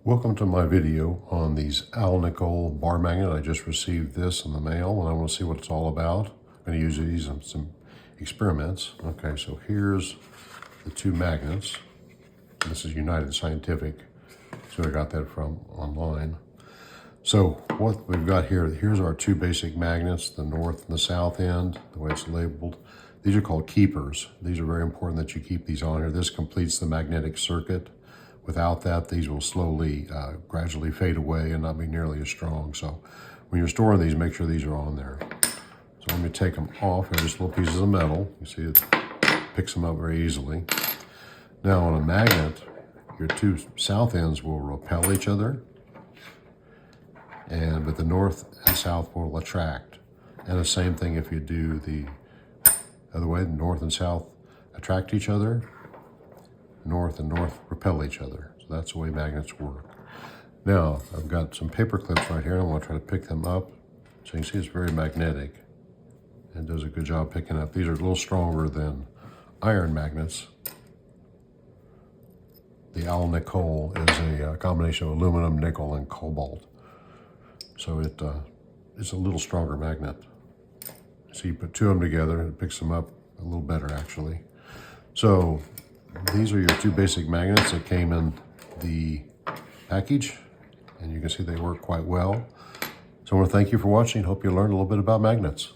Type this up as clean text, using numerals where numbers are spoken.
Welcome to my video on these Alnico bar magnet. I just received this in the mail and I want to see what it's all about. I'm going to use these in some experiments. Okay, so here's the two magnets. This is United Scientific, so I got that from online. So what we've got here, here's our two basic magnets, the north and the south end, the way it's labeled. These are called keepers. These are very important that you keep these on here. This completes the magnetic circuit. Without that, these will slowly, gradually fade away and not be nearly as strong. So when you're storing these, make sure these are on there. So let me take them off. They're just little pieces of metal. You see it picks them up very easily. Now on a magnet, your two south ends will repel each other, but the north and south will attract. And the same thing if you do the other way, the north and south attract each other, north and north repel each other. So that's the way magnets work. Now, I've got some paper clips right here, and I want to try to pick them up. So you can see it's very magnetic. It does a good job picking up. These are a little stronger than iron magnets. The Alnico is a combination of aluminum, nickel, and cobalt. So it's a little stronger magnet. So you put two of them together, it picks them up a little better actually. So these are your two basic magnets that came in the package, and you can see they work quite well. So I want to thank you for watching. Hope you learned a little bit about magnets.